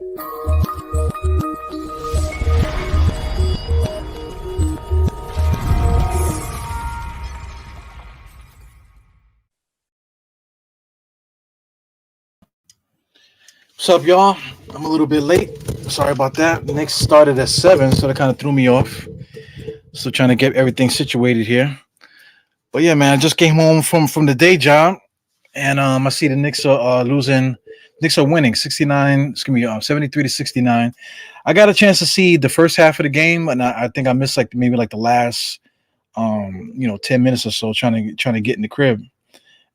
What's up, y'all? I'm a little bit late. Sorry about that. The Knicks started at 7, so that kind of threw me off. Still trying to get everything situated here. But yeah, man, I just came home from the day job, and I see the Knicks are losing. Knicks are winning 69. It's gonna be 73 to 69. I got a chance to see the first half of the game, and I think I missed like maybe like the last 10 minutes or so trying to get in the crib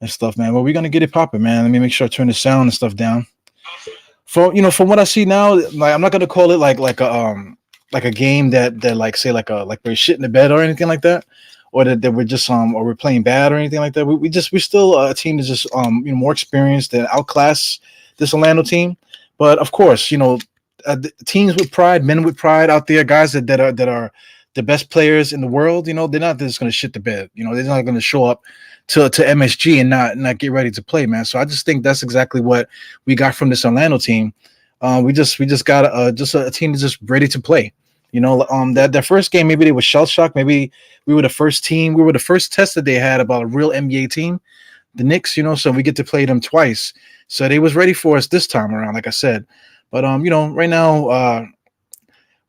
and stuff, man. But we're gonna get it popping, man. Let me make sure I turn the sound and stuff down. From what I see now, like I'm not gonna call it like a game that like say like we're shit in the bed or anything like that, or that we're just or we're playing bad or anything like that. We're still a team that's just more experienced and outclass this Orlando team. But of course, teams with pride, men with pride out there, guys that are the best players in the world. They're not just gonna shit the bed. They're not gonna show up to MSG and not get ready to play, man. So I just think that's exactly what we got from this Orlando team. We just got a team that's just ready to play. That first game, maybe they were shell shocked. Maybe we were the first team. We were the first test that they had about a real NBA team, the Knicks. So we get to play them twice. So they was ready for us this time around, like I said. But right now,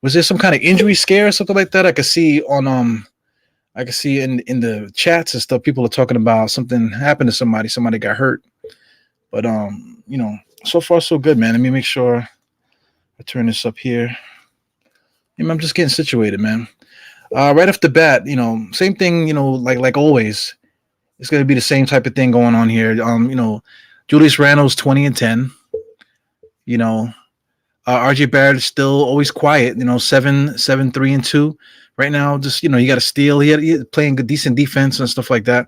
was there some kind of injury scare or something like that? I could see in the chats and stuff, people are talking about something happened to somebody. Somebody got hurt. But so far so good, man. Let me make sure I turn this up here. I'm just getting situated, man. Right off the bat, same thing, like always. It's gonna be the same type of thing going on here. Julius Randle's 20 and 10. RJ Barrett is still always quiet, 7, 3 and 2. Right now, just he got a steal. He playing good, decent defense and stuff like that.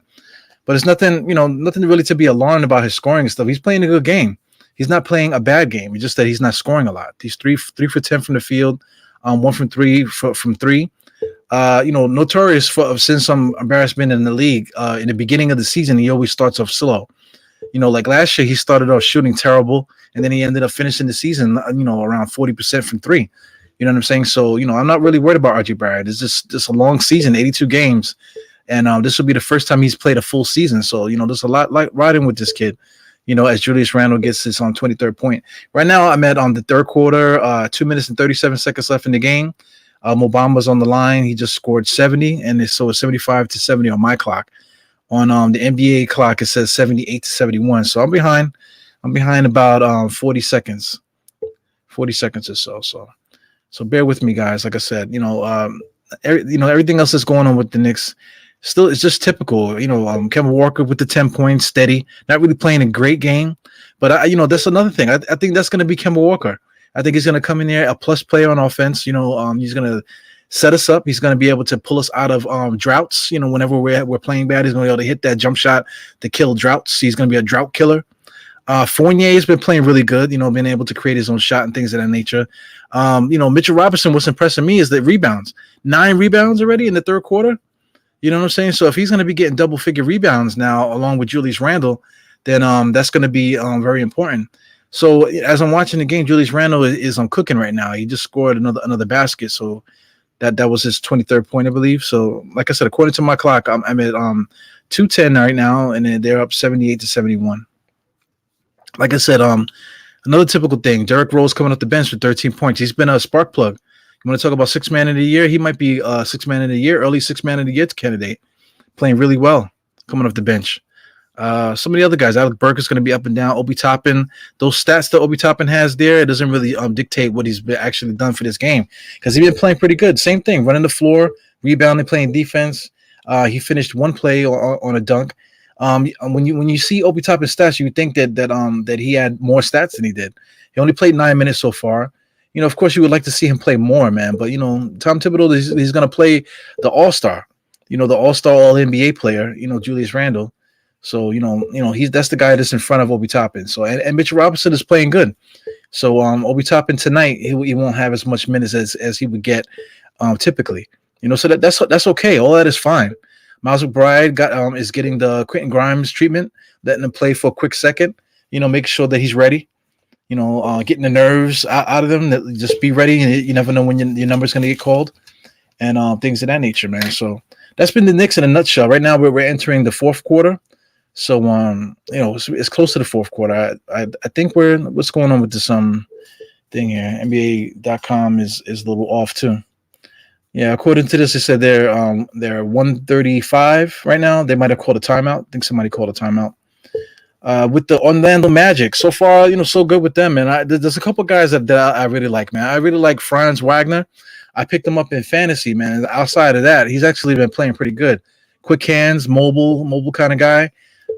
But it's nothing, nothing really to be alarmed about his scoring and stuff. He's playing a good game. He's not playing a bad game. It's just that he's not scoring a lot. He's three for 10 from the field, 1 from 3 from 3. Notorious for since some embarrassment in the league. In the beginning of the season, he always starts off slow. Like last year, he started off shooting terrible, and then he ended up finishing the season, around 40% from 3. You know what I'm saying? So, I'm not really worried about RJ Barrett. It's just a long season, 82 games. And this will be the first time he's played a full season. So, there's a lot like riding with this kid, as Julius Randle gets his 23rd point. Right now, I'm at the third quarter, 2 minutes and 37 seconds left in the game. Mo Bamba's on the line. He just scored 70, and it's 75 to 70 on my clock. On the NBA clock, it says 78 to 71. So I'm behind. I'm behind about 40 seconds. 40 seconds or so. So bear with me, guys. Like I said, everything else that's going on with the Knicks still it's just typical. Kevin Walker with the 10 points, steady, not really playing a great game. But that's another thing. I think that's going to be Kemba Walker. I think he's going to come in there a plus player on offense. He's going to set us up. He's going to be able to pull us out of droughts. Whenever we're playing bad, he's going to be able to hit that jump shot to kill droughts. He's going to be a drought killer. Fournier's been playing really good, being able to create his own shot and things of that nature. Mitchell Robinson, what's impressing me is the rebounds. 9 rebounds already in the third quarter. You know what I'm saying? So if he's going to be getting double-figure rebounds now along with Julius Randle, then that's going to be very important. So as I'm watching the game, Julius Randle is cooking right now. He just scored another basket. So that was his 23rd point, I believe. So like I said, according to my clock, I'm at 210 right now, and then they're up 78 to 71. Like I said, another typical thing, Derrick Rose coming off the bench with 13 points. He's been a spark plug. You want to talk about 6 man of the year? He might be 6 man of the year, early 6 man of the year candidate, playing really well coming off the bench. Some of the other guys, Alec Burke is going to be up and down. Obi Toppin, those stats that Obi Toppin has there, it doesn't really dictate what he's actually done for this game because he's been playing pretty good. Same thing, running the floor, rebounding, playing defense. He finished one play on a dunk. When you see Obi Toppin's stats, you would think that he had more stats than he did. He only played 9 minutes so far. Of course, you would like to see him play more, man. But Tom Thibodeau, he's going to play the All-Star. The All-Star, All-NBA player. Julius Randle. So that's the guy that's in front of Obi Toppin. So and Mitchell Robinson is playing good. So Obi Toppin tonight he won't have as much minutes as he would get typically. So that's okay. All that is fine. Miles McBride is getting the Quentin Grimes treatment, letting him play for a quick second. Make sure that he's ready. getting the nerves out of them. That just be ready, and you never know when your number's going to get called, and things of that nature, man. So that's been the Knicks in a nutshell. Right now, we're entering the fourth quarter. So it's close to the fourth quarter. I think what's going on with this thing here. NBA.com is a little off too. Yeah, according to this, they said they're 135 right now. They might have called a timeout. I think somebody called a timeout. With the Orlando Magic, so far, so good with them. And there's a couple guys that I really like, man. I really like Franz Wagner. I picked him up in fantasy, man. Outside of that, he's actually been playing pretty good. Quick hands, mobile kind of guy.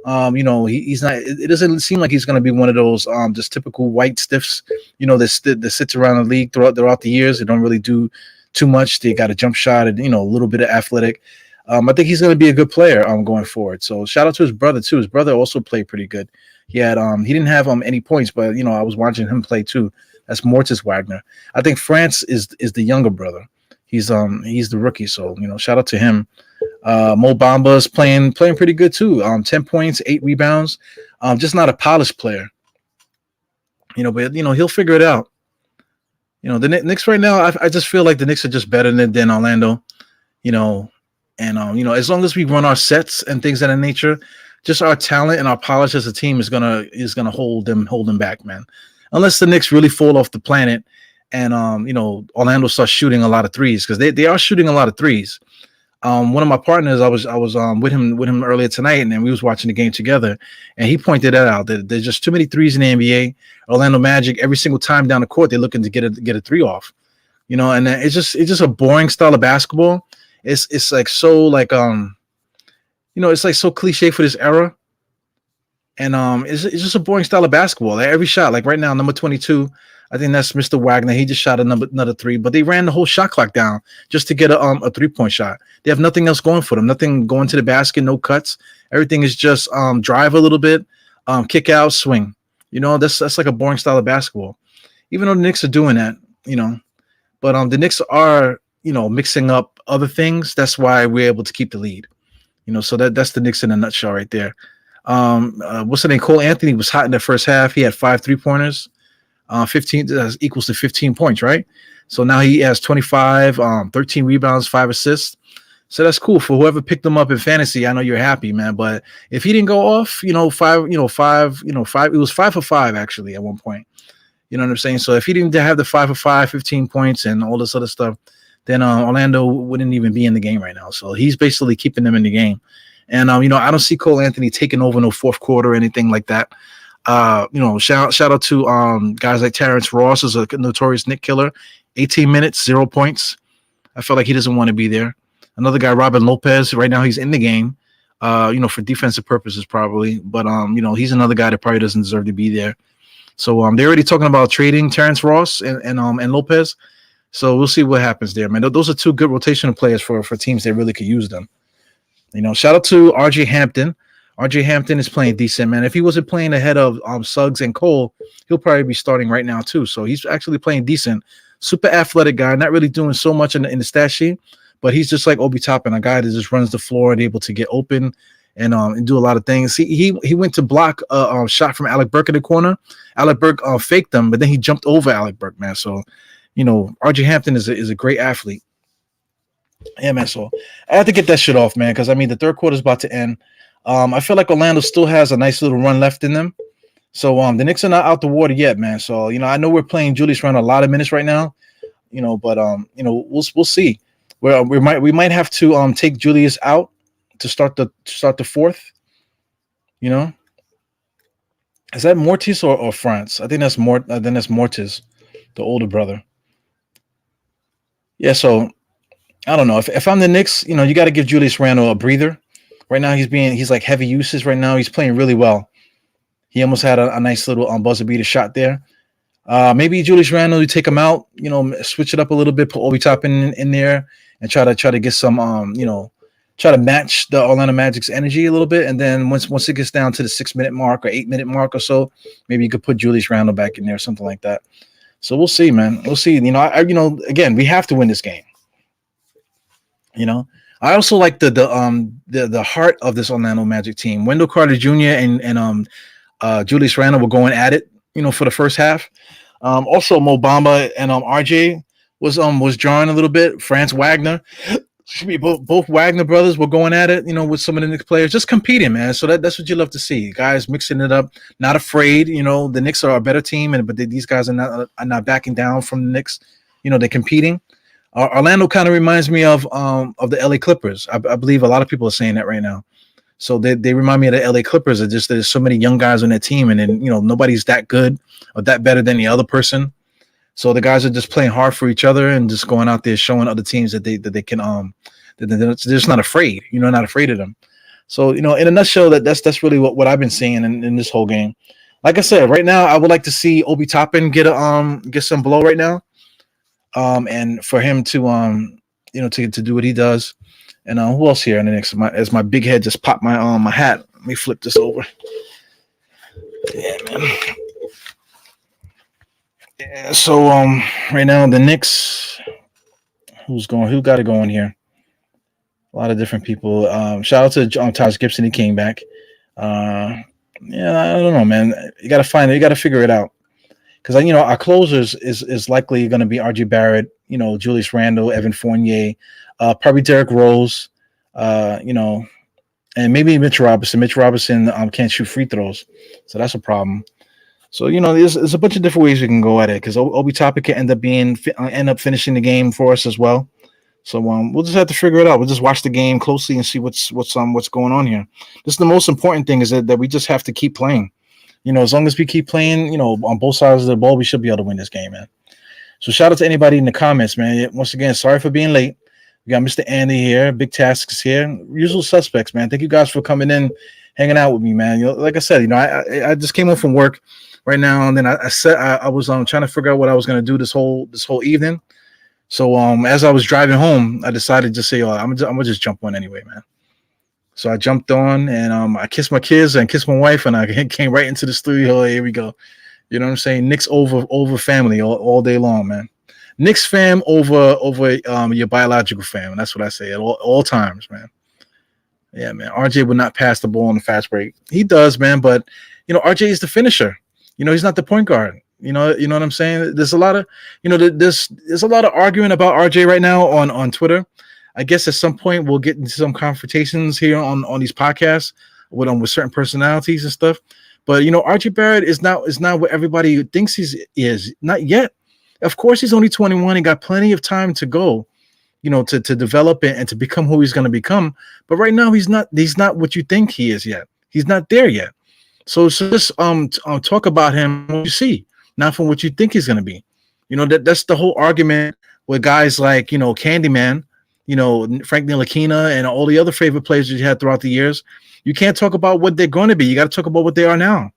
He's not. It doesn't seem like he's going to be one of those just typical white stiffs. That sits around the league throughout the years. They don't really do too much. They got a jump shot and a little bit of athletic. I think he's going to be a good player going forward. So shout out to his brother too. His brother also played pretty good. He didn't have any points, but I was watching him play too. That's Mortis Wagner. I think France is the younger brother. He's the rookie. So shout out to him. Mo Bamba's playing pretty good too. 10 points, 8 rebounds. Just not a polished player. But he'll figure it out. The Knicks right now, I just feel like the Knicks are just better than Orlando. And as long as we run our sets and things of that nature, just our talent and our polish as a team is gonna hold them back, man. Unless the Knicks really fall off the planet and Orlando starts shooting a lot of threes, because they are shooting a lot of threes. One of my partners, I was with him earlier tonight, and then we was watching the game together, and he pointed that out, that there's just too many threes in the NBA. Orlando Magic, every single time down the court, they're looking to get a three off, and it's just a boring style of basketball. It's like so like it's like so cliche for this era, and it's just a boring style of basketball. Like every shot, like right now, number 22, I think that's Mr. Wagner. He just shot another three, but they ran the whole shot clock down just to get a 3-point shot. They have nothing else going for them. Nothing going to the basket. No cuts. Everything is just drive a little bit, kick out, swing. That's like a boring style of basketball. Even though the Knicks are doing that, but the Knicks are mixing up other things. That's why we're able to keep the lead. So that's the Knicks in a nutshell right there. What's the name? Cole Anthony was hot in the first half. He had 5 3-pointers. 15 equals to 15 points, right? So now he has 25, 13 rebounds, 5 assists. So that's cool for whoever picked him up in fantasy. I know you're happy, man. But if he didn't go off, 5, it was 5 for 5 actually at one point. You know what I'm saying? So if he didn't have the 5 for 5, 15 points and all this other stuff, then Orlando wouldn't even be in the game right now. So he's basically keeping them in the game. And I don't see Cole Anthony taking over no fourth quarter or anything like that. Shout out to guys like Terrence Ross, is a notorious Knick killer. 18 minutes, 0 points. I feel like he doesn't want to be there. Another guy, Robin Lopez, right now he's in the game, for defensive purposes probably. But he's another guy that probably doesn't deserve to be there. So they're already talking about trading Terrence Ross and Lopez. So we'll see what happens there, man. Those are 2 good rotational players for teams that really could use them. Shout out to RJ Hampton. RJ Hampton is playing decent, man. If he wasn't playing ahead of Suggs and Cole, he'll probably be starting right now too. So he's actually playing decent. Super athletic guy, not really doing so much in the stat sheet, but he's just like Obi Toppin, a guy that just runs the floor and able to get open and do a lot of things. He went to block a shot from Alec Burke in the corner. Alec Burke faked them, but then he jumped over Alec Burke, man. So RJ Hampton is a great athlete. Yeah, man. So I have to get that shit off, man, because the third quarter is about to end. I feel like Orlando still has a nice little run left in them. So the Knicks are not out the water yet, man. So I know we're playing Julius Randle a lot of minutes right now, but we'll see. We might have to take Julius out to start the fourth. Is that Mortis or France? I think that's Mortis, the older brother. Yeah, so I don't know. If I'm the Knicks, you got to give Julius Randle a breather. Right now, he's like heavy usage right now. He's playing really well. He almost had a nice little buzzer beater shot there. Maybe Julius Randle, you take him out, switch it up a little bit, put Obi Toppin in there, and try to get some, try to match the Orlando Magic's energy a little bit. And then once it gets down to the 6-minute mark or 8-minute mark or so, maybe you could put Julius Randle back in there, something like that. So we'll see, man. We'll see. Again, we have to win this game. I also like the heart of this Orlando Magic team. Wendell Carter Jr. and Julius Randle were going at it for the first half. Also, Mo Bamba and RJ was drawing a little bit. Franz Wagner, excuse me, both Wagner brothers were going at it, with some of the Knicks players, just competing, man. So that's what you love to see, guys mixing it up, not afraid. The Knicks are a better team, but these guys are not backing down from the Knicks. They're competing. Orlando kind of reminds me of the LA Clippers. I believe a lot of people are saying that right now. So they remind me of the LA Clippers. Just there's so many young guys on that team, and then nobody's that good or that better than the other person. So the guys are just playing hard for each other and just going out there showing other teams that they can that they're just not afraid. Not afraid of them. So in a nutshell, that's really what I've been seeing in this whole game. Like I said, right now I would like to see Obi Toppin get some blow right now, and for him to to do what he does. And who else here in the Knicks? As my big head just popped my hat. Let me flip this over. Yeah, man. Yeah, so right now the Knicks, who got it going here? A lot of different people. Shout out to Taj Gibson, he came back. Yeah, I don't know, man. You got to figure it out. Because our closers is likely going to be R.J. Barrett, Julius Randle, Evan Fournier, probably Derrick Rose, and maybe Mitch Robinson. Mitch Robinson can't shoot free throws, so that's a problem. So there's a bunch of different ways we can go at it. Because Obi Toppin can end up finishing the game for us as well. So we'll just have to figure it out. We'll just watch the game closely and see what's going on here. This is the most important thing, is that we just have to keep playing. As long as we keep playing, on both sides of the ball, we should be able to win this game, man. So shout out to anybody in the comments, man. Once again, sorry for being late. We got Mr. Andy here, Big Tasks here, usual suspects, man. Thank you guys for coming in, hanging out with me, man. Like I said, I just came home from work right now, and then I was trying to figure out what I was gonna do this whole evening. So as I was driving home, I decided to say, I'm gonna just jump on anyway, man. So I jumped on, and I kissed my kids and kissed my wife, and I came right into the studio. Here we go. You know what I'm saying? Knicks over family all day long, man. Knicks fam over your biological fam. That's what I say at all times, man. Yeah, man. RJ would not pass the ball on the fast break. He does, man, but RJ is the finisher. He's not the point guard. You know what I'm saying? There's a lot of there's a lot of arguing about RJ right now on Twitter. I guess at some point we'll get into some confrontations here on these podcasts with certain personalities and stuff. But RJ Barrett is not what everybody thinks he is. Not yet. Of course, he's only 21 and got plenty of time to go, to develop it and to become who he's going to become. But right now, he's not what you think he is yet. He's not there yet. So just talk about him what you see, not from what you think he's going to be. That's the whole argument with guys like Candyman, Frank Ntilikina, and all the other favorite players that you had throughout the years. You can't talk about what they're going to be. You got to talk about what they are now.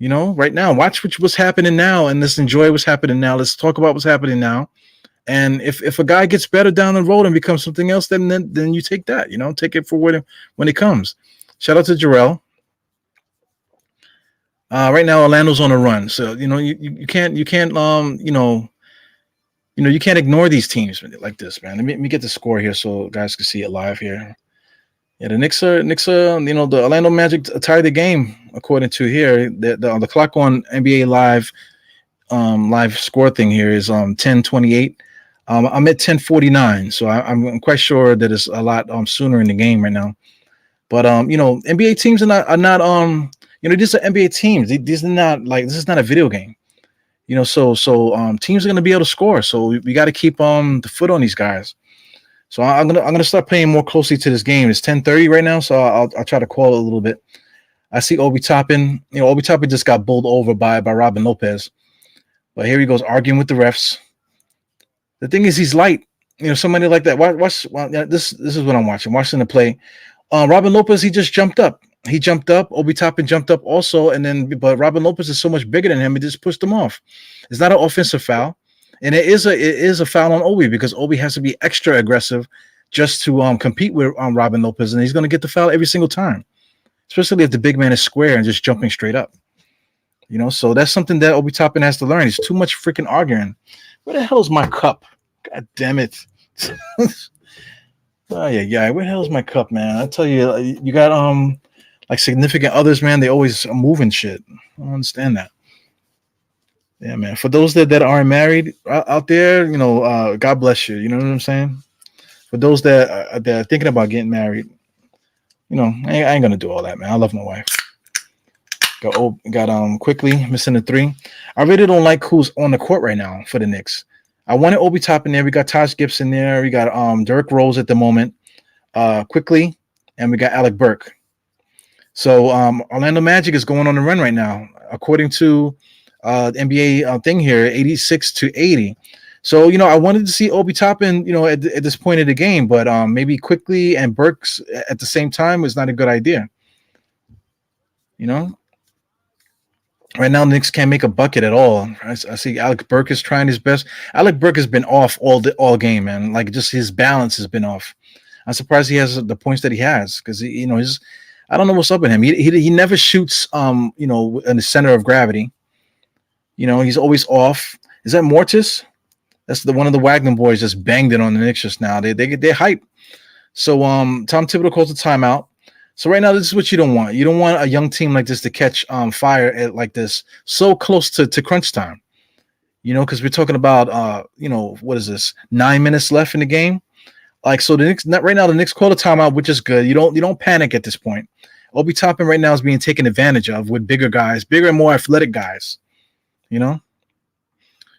Right now, watch what's happening now, and let's enjoy what's happening now. Let's talk about what's happening now. And if a guy gets better down the road and becomes something else, then you take that. Take it for when it comes. Shout out to Jarrell. Right now, Orlando's on a run, so you can't you can't ignore these teams like this, man. Let me get the score here so guys can see it live here. Yeah, the Knicks are the Orlando Magic tied the game according to here. The clock on NBA live score thing here is 10:28. I'm at 10:49, so I'm quite sure that it's a lot sooner in the game right now. But NBA teams are not these are NBA teams. These are not this is not a video game. So teams are going to be able to score. So we got to keep the foot on these guys. So I'm gonna start paying more closely to this game. It's 10:30 right now, so I'll try to call it a little bit. I see Obi Toppin. Obi Toppin just got bowled over by Robin Lopez, but here he goes arguing with the refs. The thing is, he's light. Somebody like that. This is what I'm watching. Watching the play. Robin Lopez, he just jumped up. He jumped up. Obi Toppin jumped up also, but Robin Lopez is so much bigger than him. He just pushed him off. It's not an offensive foul. And it is a foul on Obi because Obi has to be extra aggressive just to compete with Robin Lopez, and he's going to get the foul every single time, especially if the big man is square and just jumping straight up. So that's something that Obi Toppin has to learn. He's too much freaking arguing. Where the hell is my cup? God damn it! Oh yeah. Where the hell is my cup, man? I tell you, you got significant others, man. They always are moving shit. I don't understand that. Yeah, man. For those that aren't married out there, God bless you. You know what I'm saying? For those that are thinking about getting married, I ain't gonna do all that, man. I love my wife. Got quickly missing the three. I really don't like who's on the court right now for the Knicks. I wanted Obi Top in there. We got Taj Gibson there. We got Derrick Rose at the moment. Quickly, and we got Alec Burke. So Orlando Magic is going on the run right now, according to NBA thing here, 86-80. So I wanted to see Obi Toppin, at this point of the game, but maybe Quickly and Burks at the same time is not a good idea. You know, right now Knicks can't make a bucket at all. I see Alec Burke is trying his best. Alec Burke has been off all game, man. Like just his balance has been off. I'm surprised he has the points that he has because his I don't know what's up with him. He never shoots in the center of gravity. He's always off. Is that Mortis? That's one of the Wagner boys just banged it on the Knicks just now. They're hype. So Tom Thibodeau calls a timeout. So right now, this is what you don't want. You don't want a young team like this to catch fire like this so close to crunch time. Because we're talking about what is this? 9 minutes left in the game. Like so, the Knicks right now the Knicks call a timeout, which is good. You don't panic at this point. Obi Toppin right now is being taken advantage of with bigger and more athletic guys.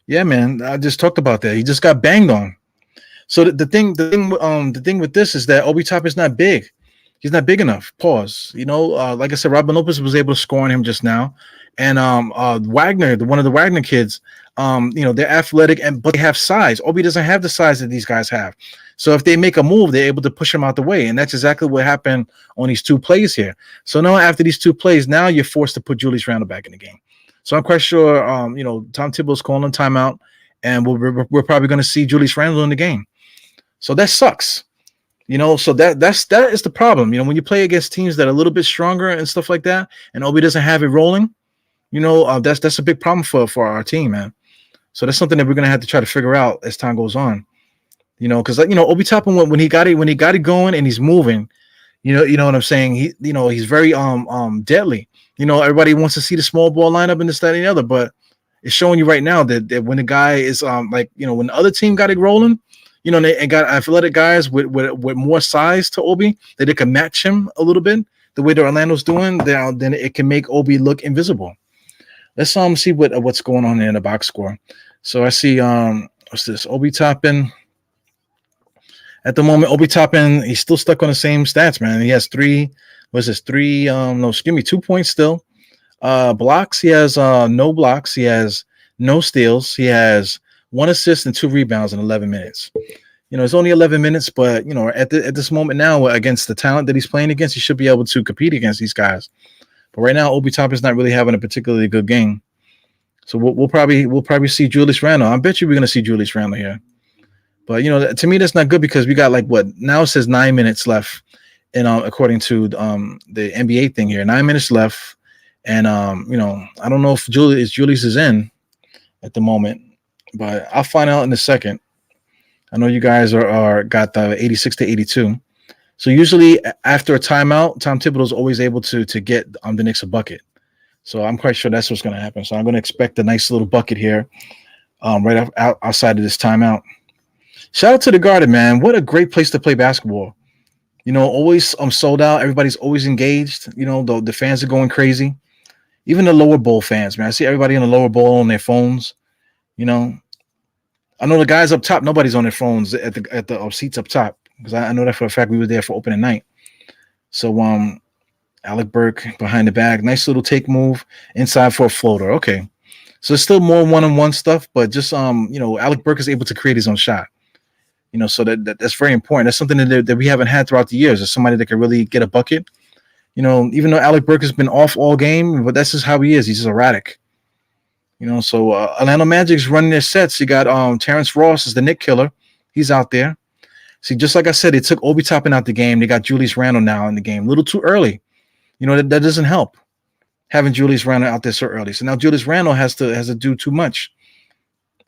Yeah, man. I just talked about that. He just got banged on. So the thing with this is that Obi Toppin's not big. He's not big enough. Pause. Like I said, Robin Lopez was able to score on him just now, and Wagner, one of the Wagner kids, they're athletic but they have size. Obi doesn't have the size that these guys have. So if they make a move, they're able to push him out the way, and that's exactly what happened on these two plays here. So now after these two plays, now you're forced to put Julius Randle back in the game. So I'm quite sure, Tom Thibodeau's calling a timeout, and we're probably going to see Julius Randle in the game. So that sucks. So that is the problem. When you play against teams that are a little bit stronger and stuff like that, and Obi doesn't have it rolling, that's a big problem for our team, man. So that's something that we're gonna have to try to figure out as time goes on. Because Obi Toppin when he got it going and he's moving, you know what I'm saying. He's very deadly. Everybody wants to see the small ball lineup and this, that, and the other, but it's showing you right now that when the guy is when the other team got it rolling. And got athletic guys with more size to Obi that it can match him a little bit the way that Orlando's doing. Then it can make Obi look invisible. Let's see what's going on in the box score. So I see what's this? Obi Toppin. At the moment, Obi Toppin, he's still stuck on the same stats, man. He has 2 points still. Blocks, he has no blocks. He has no steals. He has 1 assist and 2 rebounds in 11 minutes. It's only 11 minutes, but at this moment now, against the talent that he's playing against, he should be able to compete against these guys. But right now, Obi Toppin's not really having a particularly good game. So we'll probably see Julius Randle. I bet you we're gonna see Julius Randle here. But to me, that's not good because we got now it says 9 minutes left, and according to the NBA thing here, 9 minutes left, and I don't know if Julius is in at the moment. But I'll find out in a second. I know you guys are got the 86-82. So usually after a timeout, Tom Thibodeau is always able to get the Knicks a bucket. So I'm quite sure that's what's going to happen. So I'm going to expect a nice little bucket here, right outside of this timeout. Shout out to the Garden, man. What a great place to play basketball. Always sold out. Everybody's always engaged. The fans are going crazy. Even the lower bowl fans, man. I see everybody in the lower bowl on their phones. I know the guys up top, nobody's on their phones at the seats up top because I know that for a fact. We were there for opening night. So Alec Burke behind the bag, nice little take move inside for a floater. Okay, so it's still more one-on-one stuff, but just Alec Burke is able to create his own shot. So that's very important. That's something that we haven't had throughout the years. Is somebody that can really get a bucket. Even though Alec Burke has been off all game, but that's just how he is. He's just erratic. So Orlando Magic's running their sets. You got Terrence Ross is the Nick killer. He's out there. See, just like I said, they took Obi Toppin out the game. They got Julius Randle now in the game. A little too early. That doesn't help having Julius Randle out there so early. So now Julius Randle has to do too much.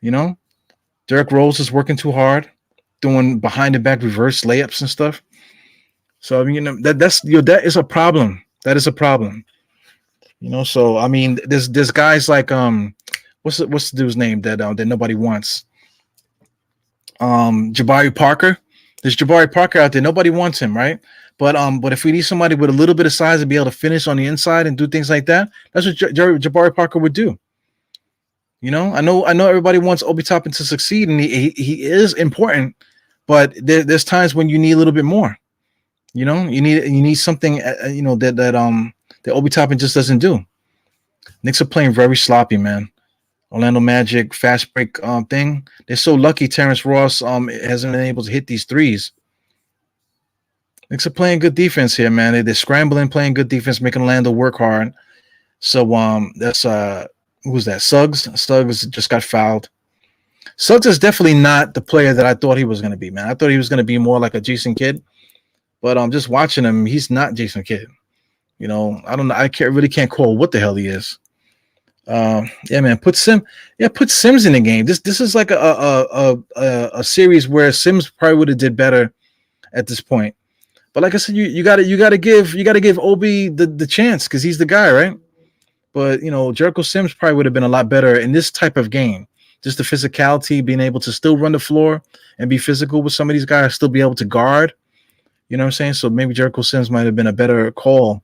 Derrick Rose is working too hard, doing behind the back reverse layups and stuff. So that is a problem. That is a problem. So I mean, there's guys like what's the dude's name that nobody wants? Jabari Parker. There's Jabari Parker out there. Nobody wants him, right? But if we need somebody with a little bit of size to be able to finish on the inside and do things like that, that's what Jabari Parker would do. I know everybody wants Obi Toppin to succeed, and he is important, but there's times when you need a little bit more. You need something that Obi Toppin just doesn't do. Knicks are playing very sloppy, man. Orlando Magic fast break thing. They're so lucky Terrence Ross hasn't been able to hit these threes. Knicks are playing good defense here, man. They're scrambling, playing good defense, making Orlando work hard. So that's who's that? Suggs just got fouled. Suggs is definitely not the player that I thought he was going to be, man. I thought he was going to be more like a Jason Kidd, but just watching him, he's not Jason Kidd. I don't know. I really can't call what the hell he is. Yeah, man. Put Sims in the game. This is like a series where Sims probably would have did better at this point. But like I said, you gotta give Obi the chance because he's the guy, right? But Jericho Sims probably would have been a lot better in this type of game. Just the physicality, being able to still run the floor and be physical with some of these guys, still be able to guard. You know what I'm saying? So maybe Jericho Sims might have been a better call.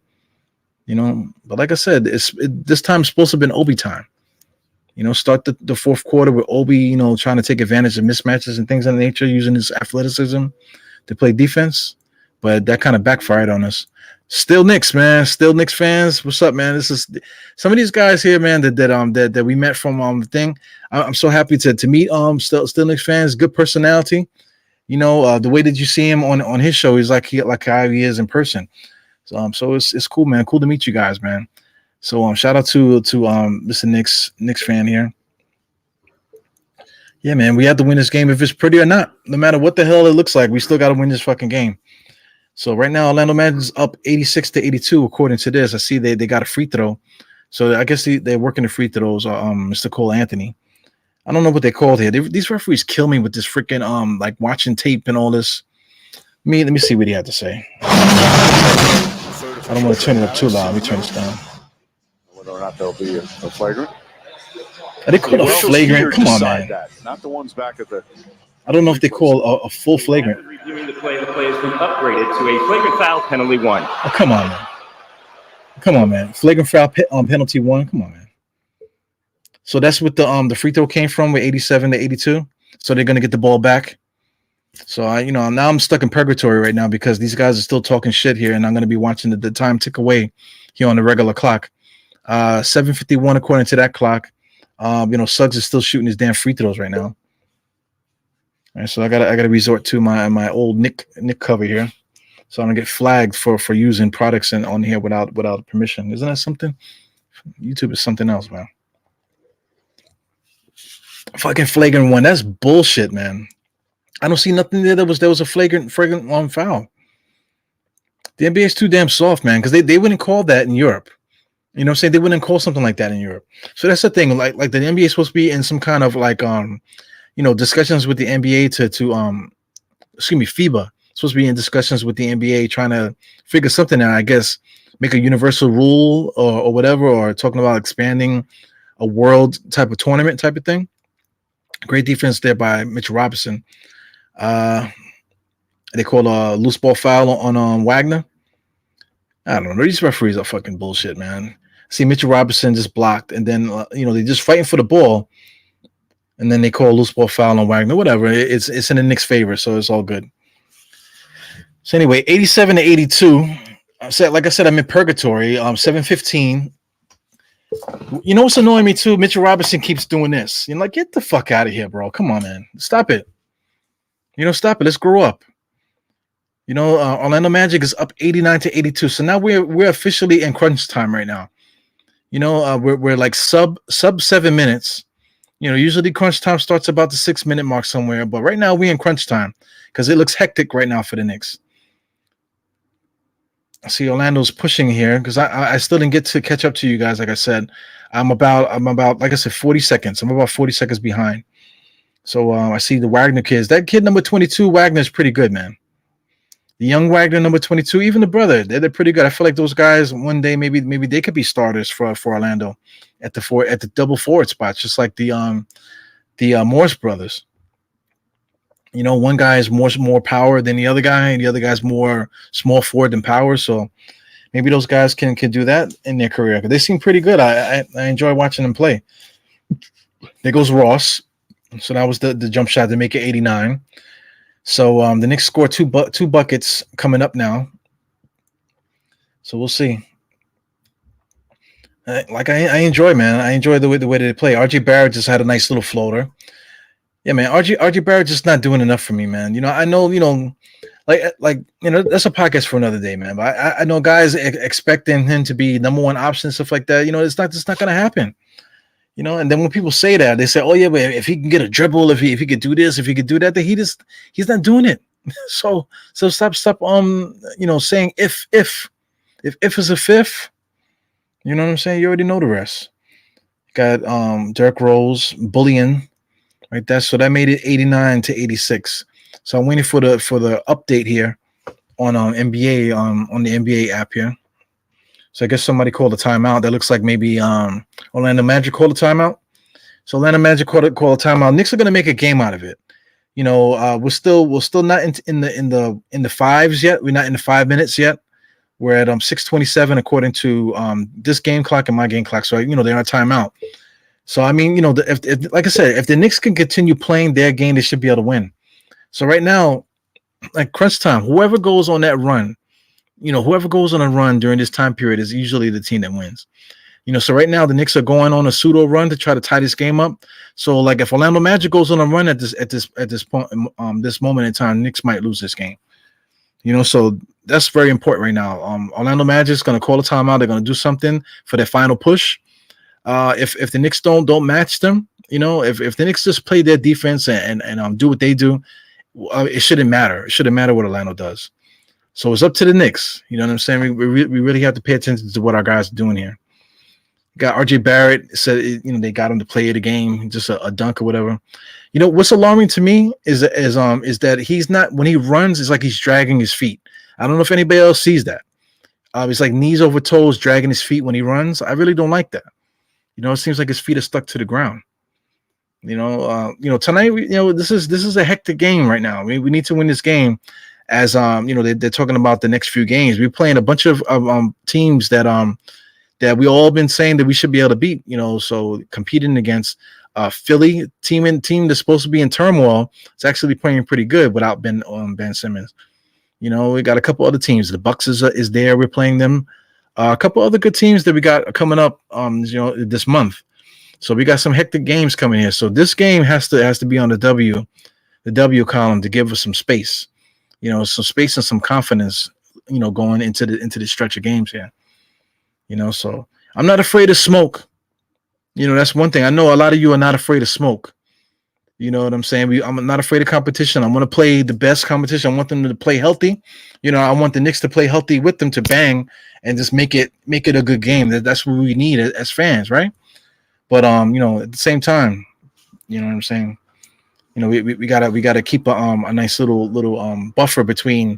But like I said, this time supposed to have been Obi time. Start the fourth quarter with Obi, trying to take advantage of mismatches and things of that nature, using his athleticism to play defense. But that kind of backfired on us. Still Knicks, man. Still Knicks fans. What's up, man? This is some of these guys here, man, that we met from the thing. I'm so happy to meet still Knicks fans. Good personality. The way that you see him on his show is like how he is in person. So it's cool, man. Cool to meet you guys, man. So shout out to Mr. Knicks fan here. Yeah, man, we have to win this game if it's pretty or not. No matter what the hell it looks like, we still got to win this fucking game. So right now, Orlando Magic's up 86-82 according to this. I see they got a free throw. So I guess they're working the free throws. Mr. Cole Anthony. I don't know what they called here. These referees kill me with this freaking like watching tape and all this. Let me see what he had to say. I don't want to turn it up too loud. Let me turn this down. Whether or not there'll be a flagrant. Are they called a flagrant? Come on, man. Not the ones back at the. I don't know if they call a full flagrant. Reviewing the play has been upgraded to a flagrant foul penalty 1. Oh, come on, man. Come on, man. Flagrant foul penalty 1. Come on, man. So that's what the free throw came from with 87-82. So they're gonna get the ball back. So now I'm stuck in purgatory right now because these guys are still talking shit here, and I'm gonna be watching the time tick away here on the regular clock. 7:51 according to that clock. Suggs is still shooting his damn free throws right now. All right, so I gotta resort to my old Nick cover here. So I'm gonna get flagged for using products on here without permission. Isn't that something? YouTube is something else, man. Fucking flagrant 1. That's bullshit, man. I don't see nothing there. There was a flagrant foul. The NBA is too damn soft, man, because they wouldn't call that in Europe. You know what I'm saying? They wouldn't call something like that in Europe. So that's the thing. Like the NBA is supposed to be in some kind of like discussions with the NBA to FIBA. Supposed to be in discussions with the NBA trying to figure something out, I guess, make a universal rule or whatever, or talking about expanding a world type of tournament type of thing. Great defense there by Mitchell Robinson. They called a loose ball foul on Wagner. I don't know. These referees are fucking bullshit, man. See, Mitchell Robinson just blocked, and then they're just fighting for the ball, and then they call a loose ball foul on Wagner. Whatever. It's in the Knicks' favor, so it's all good. So anyway, 87-82. Like I said, I'm in purgatory. 7:15. You know what's annoying me too? Mitchell Robinson keeps doing this. You're like, get the fuck out of here, bro. Come on, man. Stop it. Stop it. Let's grow up. Orlando Magic is up 89-82. So now we're officially in crunch time right now. We're like sub 7 minutes. Usually crunch time starts about the 6 minute mark somewhere, but right now we're in crunch time because it looks hectic right now for the Knicks. I see Orlando's pushing here because I still didn't get to catch up to you guys. Like I said, I'm about like I said 40 seconds. I'm about 40 seconds behind. So I see the Wagner kids. That kid number 22, Wagner, is pretty good, man. the young Wagner, number 22, even the brother, they're pretty good. I feel like those guys one day maybe they could be starters for Orlando at the double forward spots, just like the Morse brothers. You know, one guy is more power than the other guy, and the other guy's more small forward than power. So maybe those guys can do that in their career. They seem pretty good. I enjoy watching them play. There goes Ross. So that was the jump shot to make it 89. So the Knicks score two buckets coming up now. So we'll see. I enjoy, man. I enjoy the way they play. RJ Barrett just had a nice little floater. Yeah, man. RJ Barrett just not doing enough for me, man. You know, I know, like that's a podcast for another day, man. But I know guys expecting him to be number one option, stuff like that. You know, it's not going to happen. You know, and then when people say that, they say, "Oh yeah, but if he can get a dribble, if he could do this, if he could do that," then he's not doing it. So stop saying if is a fifth. You know what I'm saying? You already know the rest. Got Derrick Rose bullying, right? So that made it 89 to 86. So I'm waiting for the update here on NBA on the NBA app here. So I guess somebody called a timeout. That looks like maybe Orlando Magic called a timeout. So Orlando Magic called a timeout. Knicks are going to make a game out of it. You know, we're still not in the fives yet. We're not in the 5 minutes yet. We're at 6:27 according to this game clock and my game clock. So they're on timeout. So I mean, if like I said, if the Knicks can continue playing their game, they should be able to win. So right now, like crunch time, whoever goes on that run. Whoever goes on a run during this time period is usually the team that wins. So right now the Knicks are going on a pseudo run to try to tie this game up. So like if Orlando Magic goes on a run at this point, this moment in time, Knicks might lose this game. So that's very important right now. Orlando Magic is going to call a timeout. They're going to do something for their final push. If the Knicks don't match them, if the Knicks just play their defense and do what they do, it shouldn't matter. It shouldn't matter what Orlando does. So it's up to the Knicks. You know what I'm saying? We really have to pay attention to what our guys are doing here. Got RJ Barrett said, they got him to play the game, just a dunk or whatever. What's alarming to me is that he's not, when he runs, it's like he's dragging his feet. I don't know if anybody else sees that. It's like knees over toes, dragging his feet when he runs. I really don't like that. It seems like his feet are stuck to the ground. Tonight, this is a hectic game right now. We need to win this game. As they're talking about the next few games. We're playing a bunch of teams that we all been saying that we should be able to beat. So competing against Philly team that's supposed to be in turmoil. It's actually playing pretty good without Ben Simmons. We got a couple other teams. The Bucks is there. We're playing them. A couple other good teams that we got coming up. This month. So we got some hectic games coming here. So this game has to be on the W column to give us some space. Some space and some confidence, going into the stretch of games here. So I'm not afraid of smoke. That's one thing. I know a lot of you are not afraid of smoke. You know what I'm saying? I'm not afraid of competition. I want to play the best competition. I want them to play healthy. I want the Knicks to play healthy with them to bang and just make it a good game. That's what we need as fans, right? But at the same time, you know what I'm saying? We gotta keep a nice little buffer between,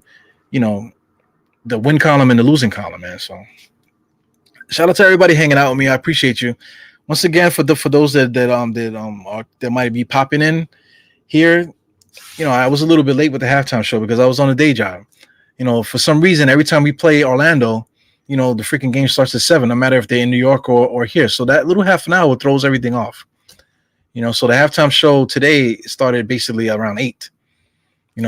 the win column and the losing column, man. So shout out to everybody hanging out with me. I appreciate you. Once again, for those that might be popping in here, I was a little bit late with the halftime show because I was on a day job. For some reason, every time we play Orlando, the freaking game starts at 7, no matter if they're in New York or here. So that little half an hour throws everything off. So the halftime show today started basically around 8.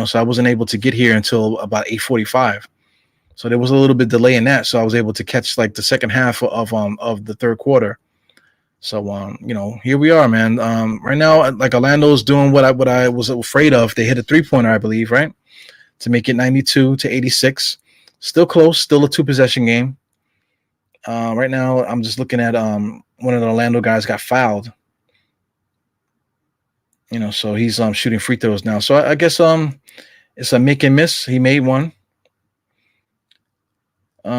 So I wasn't able to get here until about 8:45. So there was a little bit delay in that. So I was able to catch like the second half of the third quarter. So here we are, man. Right now, like Orlando's doing what I was afraid of. They hit a 3-pointer, I believe, right, to make it 92 to 86. Still close, still a 2-possession game. Right now, I'm just looking at one of the Orlando guys got fouled. So he's shooting free throws now. So I guess it's a make and miss. He made one.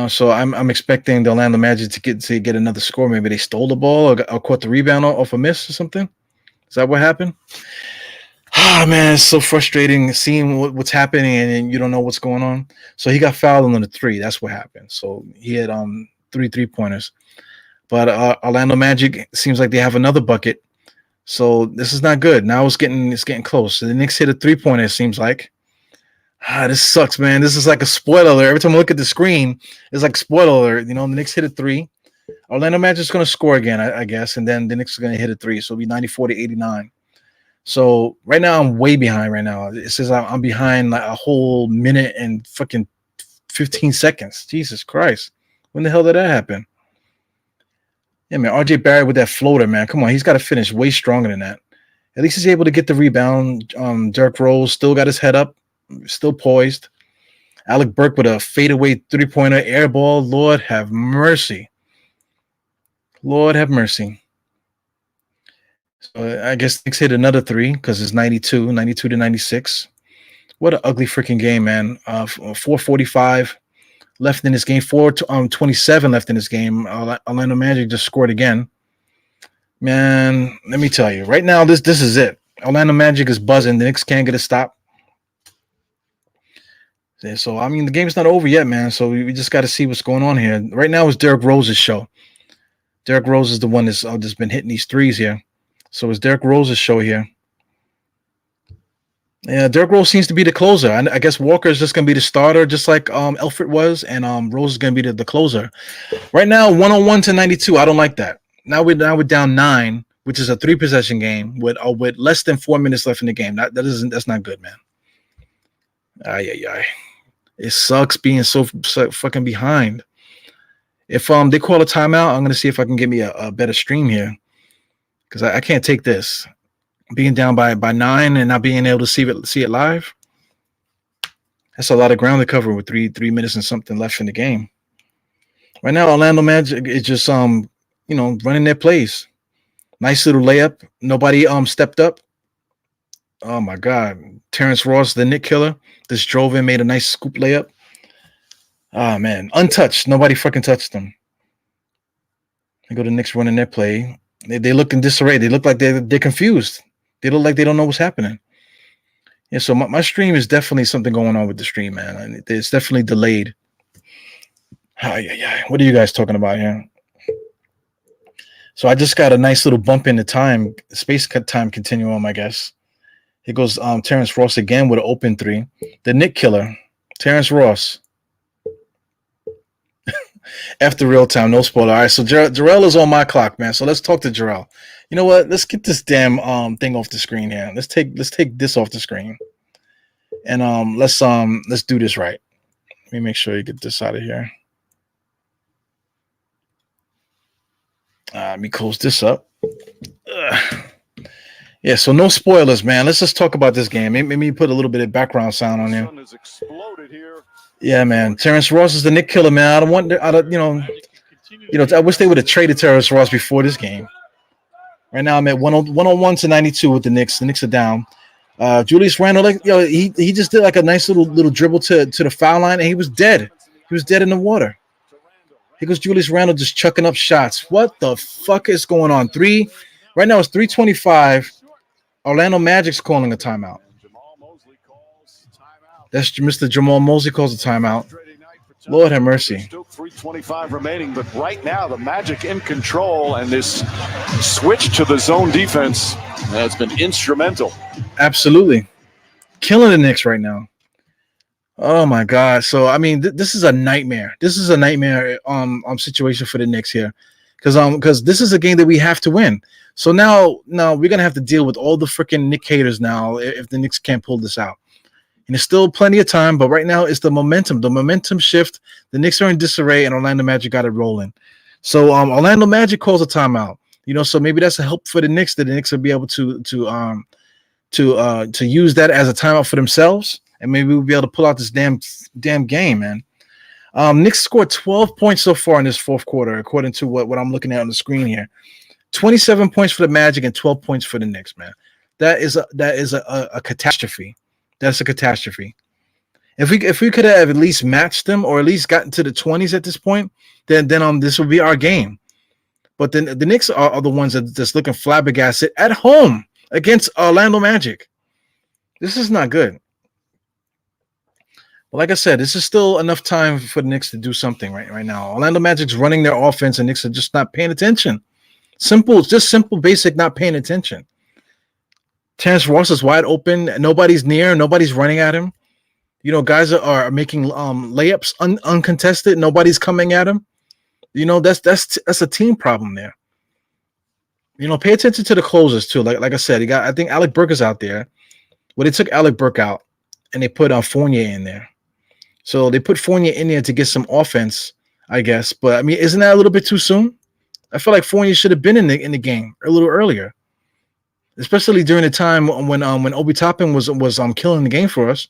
So I'm expecting the Orlando Magic to get another score. Maybe they stole the ball or caught the rebound off a miss or something. Is that what happened? Ah, man, it's so frustrating seeing what's happening and then you don't know what's going on. So he got fouled on the three. That's what happened. So he had three pointers. But Orlando Magic seems like they have another bucket. So this is not good. Now it's getting close. So the Knicks hit a 3-pointer, it seems like. This sucks, man. This is like a spoiler alert. Every time I look at the screen, it's like spoiler alert. You know, the Knicks hit a 3. Orlando Magic's going to score again, I guess, and then the Knicks are going to hit a 3. So it'll be 94-89. So right now I'm way behind right now. It says I'm behind like a whole minute and fucking 15 seconds. Jesus Christ. When the hell did that happen? Yeah, man, RJ Barrett with that floater, man. Come on, he's got to finish way stronger than that. At least he's able to get the rebound. Derrick Rose still got his head up, still poised. Alec Burke with a fadeaway three-pointer air ball. Lord have mercy. Lord have mercy. So I guess Knicks hit another 3 because it's 92-96. What an ugly freaking game, man. 4:45 left in this game. 4:27 left in this game. Orlando Magic just scored again. Man, let me tell you. Right now, this is it. Orlando Magic is buzzing. The Knicks can't get a stop. So, I mean, the game's not over yet, man. So we just got to see what's going on here. Right now it's Derrick Rose's show. Derrick Rose is the one that's just been hitting these threes here. So it's Derrick Rose's show here. Yeah, Derrick Rose seems to be the closer. I guess Walker is just going to be the starter, just like Elfrid was, and Rose is going to be the closer. Right now, 101-92. I don't like that. Now we're down 9, which is a 3-possession game with less than 4 minutes left in the game. That's not good, man. Ay. It sucks being so fucking behind. If they call a timeout, I'm gonna see if I can get me a better stream here, because I can't take this. Being down by 9 and not being able to see it live. That's a lot of ground to cover with 3 minutes and something left in the game. Right now, Orlando Magic is just running their plays. Nice little layup. Nobody stepped up. Oh my God, Terrence Ross, the Knick killer, just drove in, made a nice scoop layup. Oh man, untouched. Nobody fucking touched them. They go to Knicks running their play. They look in disarray. They look like they're confused. They look like they don't know what's happening. Yeah, so my stream is definitely something going on with the stream, man. It's definitely delayed. What are you guys talking about here? So I just got a nice little bump in the time, space time continuum, I guess. Here goes Terrence Ross again with an open 3. The Knick killer, Terrence Ross. After real time, no spoiler. All right, so Jarrell is on my clock, man. So let's talk to Jarrell. You know what? Let's get this damn thing off the screen here. Let's take this off the screen, and let's do this right. Let me make sure you get this out of here. Let me close this up. Yeah, so no spoilers, man. Let's just talk about this game. Maybe put a little bit of background sound on there. Yeah, man. Terrence Ross is the Knick killer, man. I wish they would have traded Terrence Ross before this game. Right now, I'm at 101-92 with the Knicks. The Knicks are down. Julius Randle, he just did like a nice little dribble to the foul line, and he was dead. He was dead in the water. Here goes Julius Randle just chucking up shots. What the fuck is going on? Right now it's 3:25. Orlando Magic's calling a timeout. That's Mr. Jamal Mosley calls a timeout. Lord have mercy. Still 3:25 remaining, but right now the Magic in control, and this switch to the zone defense has been instrumental. Absolutely. Killing the Knicks right now. Oh my God. So I mean, this is a nightmare. This is a nightmare situation for the Knicks here. Because this is a game that we have to win. So now we're gonna have to deal with all the freaking Knick haters now if the Knicks can't pull this out. And there's still plenty of time, but right now it's the momentum shift. The Knicks are in disarray, and Orlando Magic got it rolling. So Orlando Magic calls a timeout. So maybe that's a help for the Knicks, that the Knicks will be able to use that as a timeout for themselves, and maybe we'll be able to pull out this damn game, man. Knicks scored 12 points so far in this fourth quarter, according to what I'm looking at on the screen here. 27 points for the Magic and 12 points for the Knicks, man. That is a catastrophe. That's a catastrophe. If we could have at least matched them, or at least gotten to the 20s at this point, then this would be our game. But then the Knicks are the ones that's looking flabbergasted at home against Orlando Magic. This is not good. But like I said, this is still enough time for the Knicks to do something right now. Orlando Magic's running their offense, and Knicks are just not paying attention. Simple, basic, not paying attention. Terrence Ross is wide open. Nobody's near. Nobody's running at him. Guys are making layups uncontested. Nobody's coming at him. That's a team problem there. Pay attention to the closers too. Like I said, I think Alec Burke is out there. Well, they took Alec Burke out and they put Fournier in there. So they put Fournier in there to get some offense, I guess. But I mean, isn't that a little bit too soon? I feel like Fournier should have been in the game a little earlier, especially during the time when Obi Toppin was killing the game for us.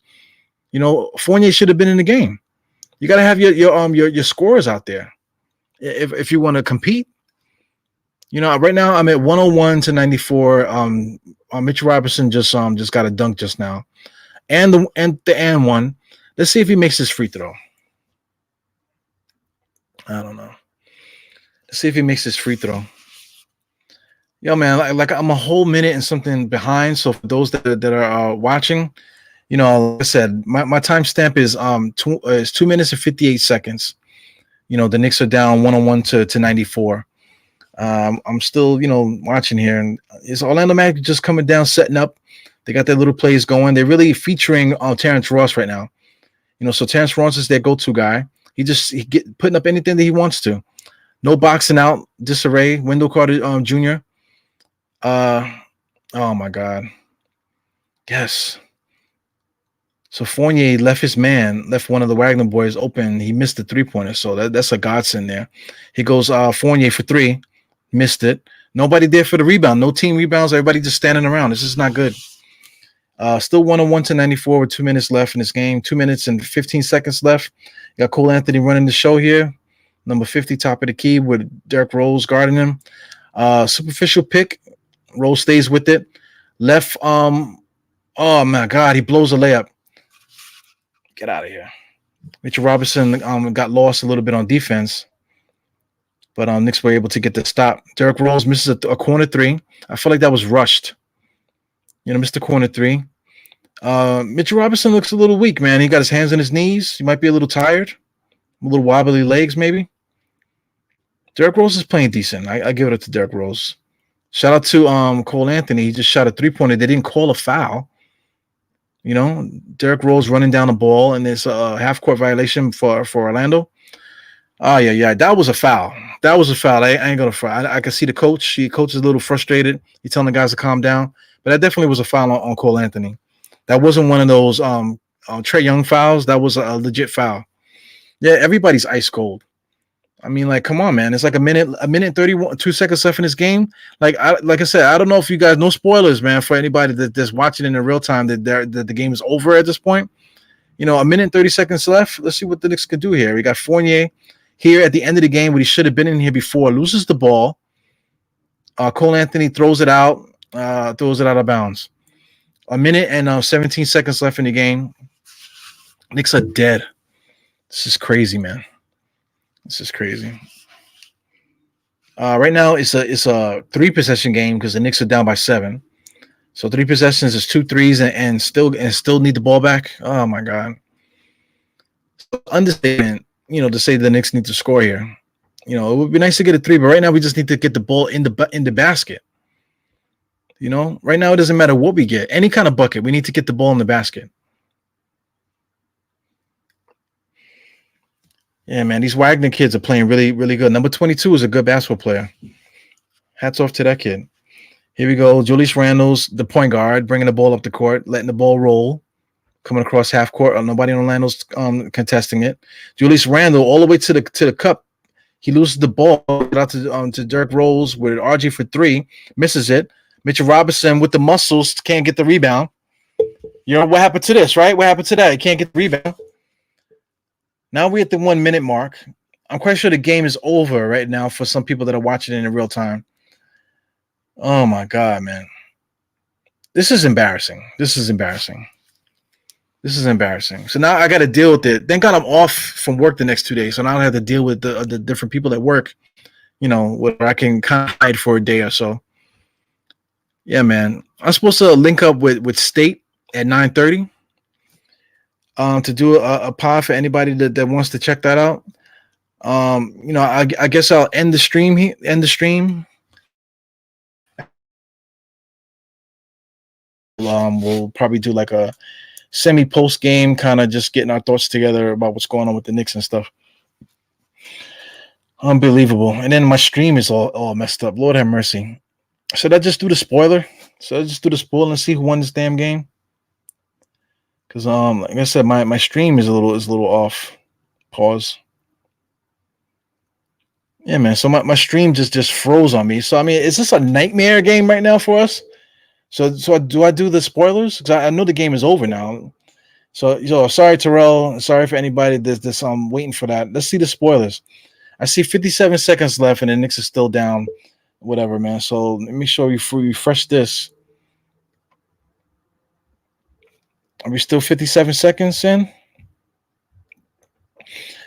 Fournier should have been in the game. You got to have your scorers out there if you want to compete. Right now I'm at 101-94. Mitchell Robinson just got a dunk just now, and the one. Let's see if he makes his free throw. I don't know. Let's see if he makes his free throw. Yo, man, like I'm a whole minute and something behind. So for those that are watching, like I said, my timestamp is 2 minutes and 58 seconds. The Knicks are down 101-94. I'm still, watching here, and it's Orlando Magic just coming down, setting up. They got their little plays going. They're really featuring Terrence Ross right now. So Terrence Ross is their go-to guy. He get putting up anything that he wants to. No boxing out, disarray. Wendell Carter Jr. Oh my God. Yes. So Fournier left one of the Wagner boys open. He missed the 3-pointer, so that's a godsend there. He goes Fournier for 3, missed it. Nobody there for the rebound. No team rebounds. Everybody just standing around. This is not good. Still 101-94 with 2 minutes left in this game. 2 minutes and 15 seconds left. You got Cole Anthony running the show here. Number 50, top of the key with Derrick Rose guarding him. Superficial pick. Rose stays with it. Left. Oh my God, he blows a layup. Get out of here. Mitchell Robinson got lost a little bit on defense, but Knicks were able to get the stop. Derrick Rose misses a corner 3. I feel like that was rushed. Missed the corner 3. Mitchell Robinson looks a little weak, man. He got his hands on his knees. He might be a little tired, a little wobbly legs, maybe. Derrick Rose is playing decent. I give it up to Derrick Rose. Shout out to Cole Anthony. He just shot a 3-pointer. They didn't call a foul. Derrick Rose running down the ball, and there's a half-court violation for Orlando. Oh, yeah. That was a foul. I ain't going to fry. I can see the coach. Coach is a little frustrated. He's telling the guys to calm down. But that definitely was a foul on Cole Anthony. That wasn't one of those Trae Young fouls. That was a legit foul. Yeah, everybody's ice cold. I mean, like, come on, man. It's like a minute 31, 2 seconds left in this game. Like I said, I don't know if you guys, no spoilers, man, for anybody that's watching in real time that the game is over at this point. A minute and 30 seconds left. Let's see what the Knicks can do here. We got Fournier here at the end of the game, when he should have been in here before, loses the ball. Cole Anthony throws it out of bounds. A minute and 17 seconds left in the game. Knicks are dead. This is crazy, man. This is crazy. Right now it's a 3-possession game because the Knicks are down by 7. So 3 possessions is 2 threes and still need the ball back. Oh my God. Understatement, to say the Knicks need to score here. It would be nice to get a 3, but right now we just need to get the ball in the basket. Right now it doesn't matter what we get. Any kind of bucket, we need to get the ball in the basket. Yeah, man, these Wagner kids are playing really, really good. Number 22 is a good basketball player. Hats off to that kid. Here we go. Julius Randle's the point guard, bringing the ball up the court, letting the ball roll, coming across half court. Nobody in Orlando's contesting it. Julius Randle all the way to the cup. He loses the ball out to Derrick Rose with RG for 3, misses it. Mitchell Robinson with the muscles can't get the rebound. What happened to this, right? What happened to that? He can't get the rebound. Now we're at the 1 minute mark. I'm quite sure the game is over right now for some people that are watching it in real time. Oh my God, man. This is embarrassing. So now I got to deal with it. Thank God I'm off from work the next 2 days. So now I don't have to deal with the different people at work, where I can kind of hide for a day or so. Yeah, man. I'm supposed to link up with State at 9:30. To do a pod for anybody that wants to check that out. I guess I'll end the stream. We'll probably do like a semi-post game, kind of just getting our thoughts together about what's going on with the Knicks and stuff. Unbelievable. And then my stream is all messed up. Lord have mercy. Should I just do the spoiler? Should I just do the spoiler and see who won this damn game? Because like I said, my stream is a little off. Pause. Yeah, man. So my stream just froze on me. So I mean, is this a nightmare game right now for us? So do I do the spoilers? Because I know the game is over now. So sorry, Terrell. Sorry for anybody that's waiting for that. Let's see the spoilers. I see 57 seconds left, and the Knicks is still down. Whatever, man. So let me show you. Refresh this. Are we still 57 seconds in?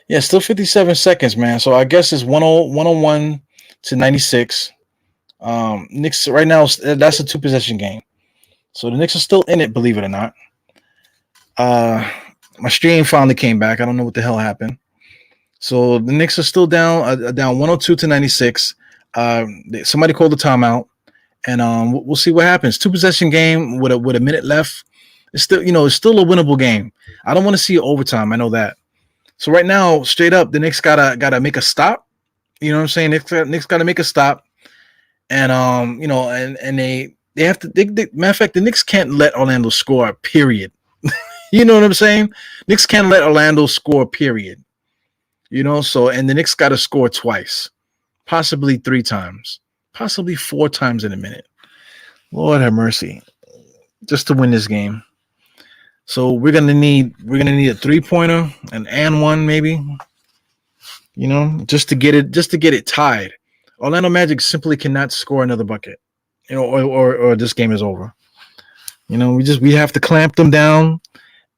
Yeah, still 57 seconds, man. So I guess it's 101 to 96. Knicks right now, that's a 2-possession game. So the Knicks are still in it, believe it or not. My stream finally came back. I don't know what the hell happened. So the Knicks are still down 102 to 96. Somebody called the timeout, and we'll see what happens. 2-possession game with a minute left. It's still, it's still a winnable game. I don't want to see overtime. I know that. So right now, straight up, the Knicks gotta make a stop. You know what I'm saying? Knicks gotta make a stop, and and they have to. Matter of fact, the Knicks can't let Orlando score. Period. You know what I'm saying? Knicks can't let Orlando score. Period. So and the Knicks got to score twice, possibly 3 times, possibly 4 times in a minute. Lord have mercy, just to win this game. So we're gonna need a 3-pointer, an and one maybe, just to get it tied. Orlando Magic simply cannot score another bucket, or this game is over. We have to clamp them down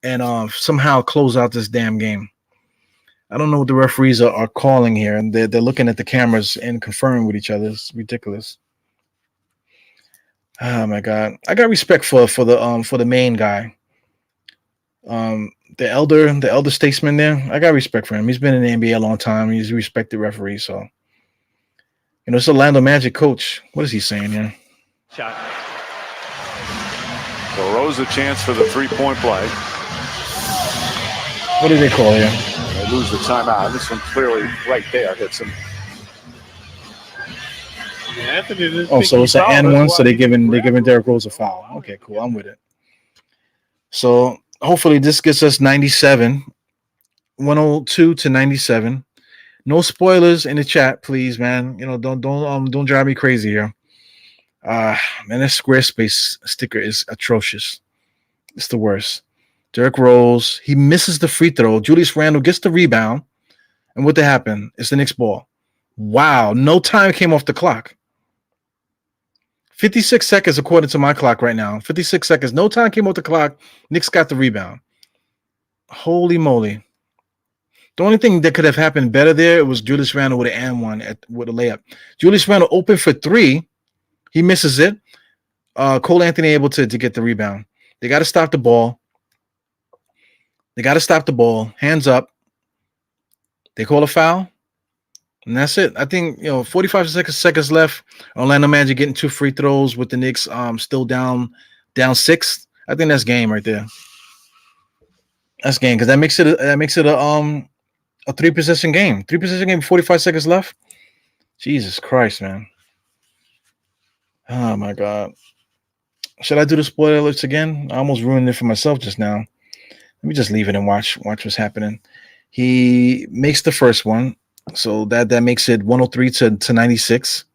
and somehow close out this damn game. I don't know what the referees are calling here, and they're looking at the cameras and conferring with each other. It's ridiculous. Oh my God, I got respect for the main guy. The elder statesman there. I got respect for him. He's been in the NBA a long time. He's a respected referee. So, it's Orlando Magic coach. What is he saying here? Shot. So Rose a chance for the 3-point play. What do they call here? They lose the timeout. This one clearly right there hits him. So it's an and one. So they're giving Derrick Rose a foul. Okay, cool. I'm with it. So hopefully this gets us 97, 102 to 97. No spoilers in the chat, please, man. Don't drive me crazy here. Man, that Squarespace sticker is atrocious. It's the worst. Derrick Rose, he misses the free throw. Julius Randle gets the rebound, and what happened? It's the Knicks ball. Wow, no time came off the clock. 56 seconds according to my clock right now. 56 seconds. No time came off the clock. Knicks got the rebound. Holy moly. The only thing that could have happened better there was Julius Randle with an and one with a layup. Julius Randle open for 3. He misses it. Cole Anthony able to get the rebound. They got to stop the ball. Hands up. They call a foul. And that's it. I think 45 seconds left. Orlando Magic getting 2 free throws with the Knicks still down 6. I think that's game right there. That's game because that makes it a 3-possession game. 3-possession game. 45 seconds left. Jesus Christ, man. Oh my God. Should I do the spoiler alerts again? I almost ruined it for myself just now. Let me just leave it and watch what's happening. He makes the first one. So that makes it 103 to 96.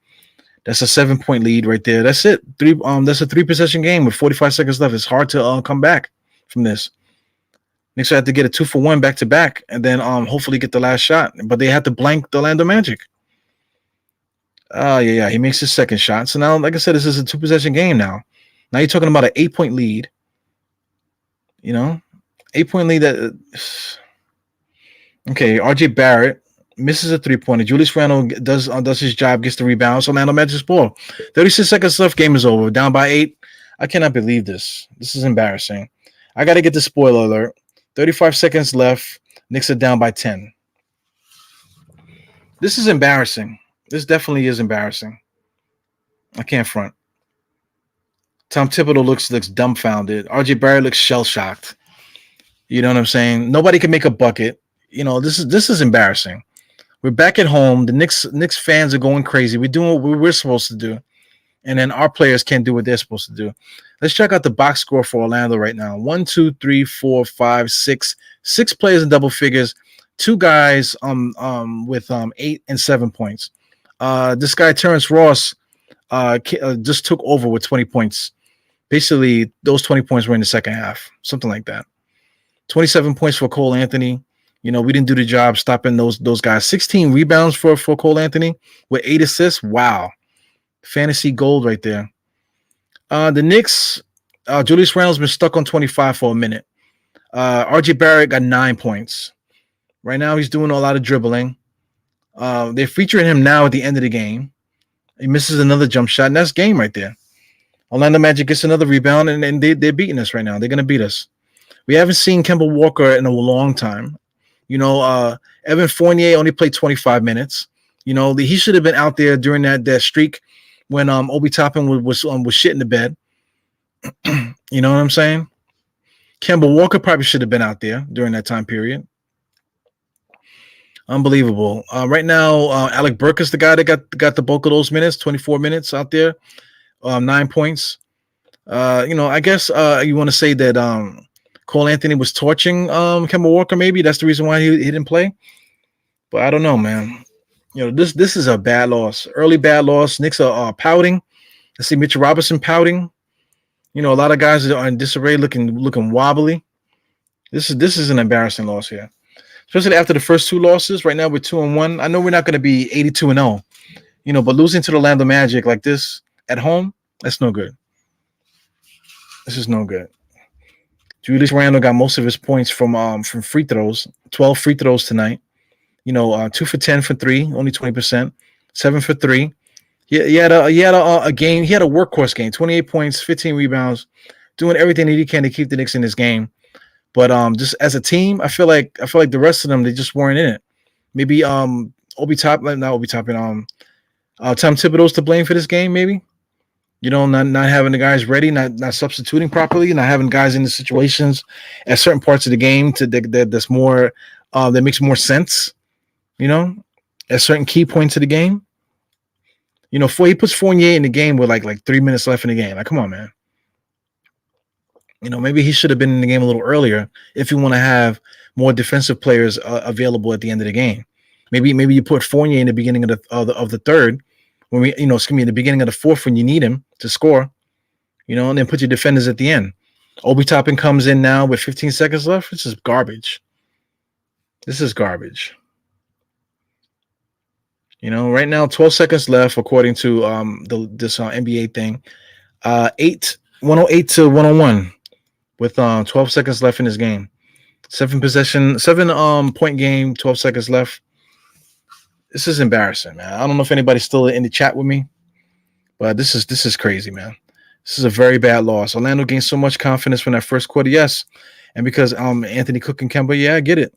That's a 7-point lead right there. That's it. That's a 3-possession game with 45 seconds left. It's hard to come back from this. Knicks have to get a 2-for-1 back to back, and then hopefully get the last shot. But they had to blank the Orlando Magic. Yeah. He makes his second shot. So now, like I said, this is a 2-possession game now. Now you're talking about an 8-point lead. 8-point lead. Okay, RJ Barrett misses a 3-pointer. Julius Randle does his job, gets the rebound. So Orlando Magic's ball. 36 seconds left. Game is over. Down by 8. I cannot believe this. This is embarrassing. I got to get the spoiler alert. 35 seconds left. Knicks are down by 10. This is embarrassing. This definitely is embarrassing. I can't front. Tom Thibodeau looks dumbfounded. RJ Barrett looks shell-shocked. You know what I'm saying? Nobody can make a bucket. This is embarrassing. We're back at home. The Knicks fans are going crazy. We're doing what we're supposed to do. And then our players can't do what they're supposed to do. Let's check out the box score for Orlando right now. 1, 2, 3, 4, 5, 6. 6 players in double figures. 2 guys with 8 and 7 points. This guy Terrence Ross just took over with 20 points. Basically, those 20 points were in the second half, something like that. 27 points for Cole Anthony. We didn't do the job stopping those guys. 16 rebounds for Cole Anthony with 8 assists. Wow. Fantasy gold right there. The Knicks, Julius Randle's been stuck on 25 for a minute. RJ Barrett got 9 points. Right now, he's doing a lot of dribbling. They're featuring him now at the end of the game. He misses another jump shot, and that's game right there. Orlando Magic gets another rebound, and they're beating us right now. They're going to beat us. We haven't seen Kemba Walker in a long time. Evan Fournier only played 25 minutes. He should have been out there during that streak when Obi Toppin was shit in the bed. You know what I'm saying? Kemba Walker probably should have been out there during that time period. Unbelievable. Right now, Alec Burke is the guy that got the bulk of those minutes, 24 minutes out there, 9 points. I guess you want to say that Cole Anthony was torching Kemba Walker. Maybe that's the reason why he didn't play. But I don't know, man. This is a bad loss. Early bad loss. Knicks are pouting. I see Mitchell Robinson pouting. A lot of guys are in disarray, looking wobbly. This is an embarrassing loss here, especially after the first 2 losses. Right now we're 2-1. I know we're not going to be 82-0, but losing to the Orlando Magic like this at home, that's no good. This is no good. Julius Randle got most of his points from free throws. 12 free throws tonight. 2 for 10 for 3, only 20%. 7 for 3. He had a game. He had a workhorse game. 28 points, 15 rebounds, doing everything that he can to keep the Knicks in this game. But just as a team, I feel like the rest of them, they just weren't in it. Maybe Tom Thibodeau's to blame for this game. Maybe not having the guys ready, not substituting properly, not having guys in the situations at certain parts of the game that's more that makes more sense. At certain key points of the game. He puts Fournier in the game with like 3 minutes left in the game. Like, come on, man. Maybe he should have been in the game a little earlier if you want to have more defensive players available at the end of the game. Maybe you put Fournier in the beginning of the third, in the beginning of the fourth when you need him to score, and then put your defenders at the end. Obi Toppin comes in now with 15 seconds left. This is garbage. This is garbage. Right now, 12 seconds left according to this NBA thing. 108 to 101 with 12 seconds left in this game. 7 point game, 12 seconds left. This is embarrassing, man. I don't know if anybody's still in the chat with me, but this is crazy, man. This is a very bad loss. Orlando gained so much confidence from that first quarter, yes, and because Anthony Cook and Kemba, yeah, I get it.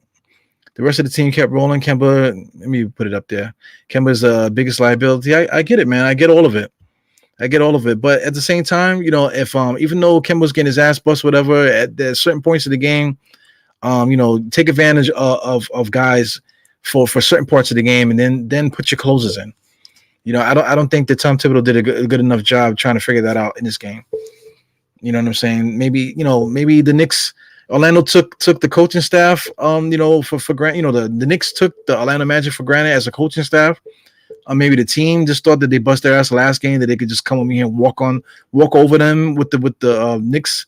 The rest of the team kept rolling. Kemba, let me put it up there. Kemba's biggest liability. I get it, man. I get all of it. But at the same time, if even though Kemba's getting his ass bust, whatever, at certain points of the game, take advantage of guys for certain parts of the game, and then put your closers in. I don't think that Tom Thibodeau did a good enough job trying to figure that out in this game. You know what I'm saying? Maybe the Knicks. Orlando took the coaching staff, for granted. The Knicks took the Orlando Magic for granted as a coaching staff. Maybe the team just thought that they bust their ass last game, that they could just come over here and walk over them with the Knicks,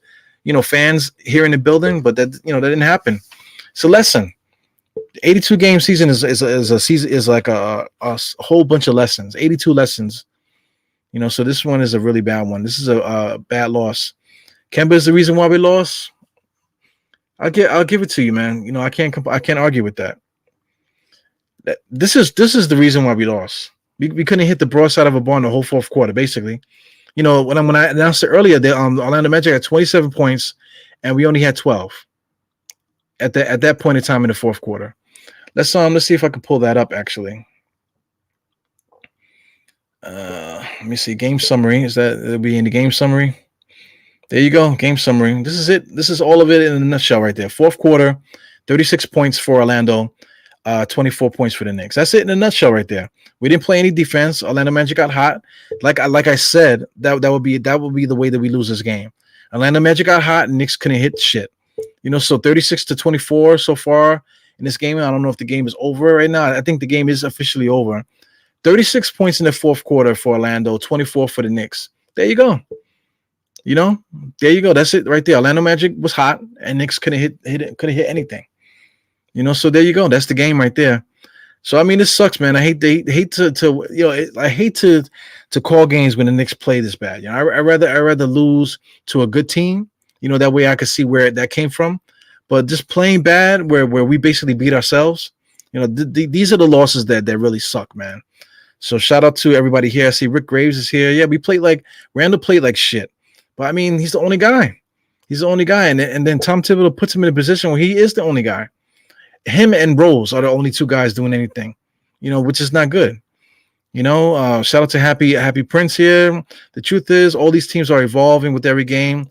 fans here in the building. But that didn't happen. It's a lesson. The 82 game season is a season, is like a whole bunch of lessons. 82 lessons. So this one is a really bad one. This is a bad loss. Kemba is the reason why we lost. I'll give it to you, man. I can't argue with that. This is the reason why we lost. We couldn't hit the broadside of a barn the whole fourth quarter, basically. When I announced it earlier, the Orlando Magic had 27 points and we only had 12 at that point in time in the fourth quarter. Let's see if I can pull that up actually. Let me see. Game summary. It'll be in the game summary. There you go. Game summary. This is it. This is all of it in a nutshell right there. Fourth quarter, 36 points for Orlando, 24 points for the Knicks. That's it in a nutshell right there. We didn't play any defense. Orlando Magic got hot. Like I said, that would be the way that we lose this game. Orlando Magic got hot and Knicks couldn't hit shit. So 36-24 so far in this game. I don't know if the game is over right now. I think the game is officially over. 36 points in the fourth quarter for Orlando, 24 for the Knicks. There you go. There you go. That's it right there. Orlando Magic was hot, and Knicks couldn't hit anything. So there you go. That's the game right there. So I mean, this sucks, man. I hate to I hate to call games when the Knicks play this bad. I rather lose to a good team. That way I could see where that came from. But just playing bad, where we basically beat ourselves. These are the losses that really suck, man. So shout out to everybody here. I see Rick Graves is here. Yeah, Randall played like shit. But I mean, he's the only guy. And then Tom Thibodeau puts him in a position where he is the only guy. Him and Rose are the only two guys doing anything, which is not good. Shout out to Happy Prince here. The truth is, all these teams are evolving with every game.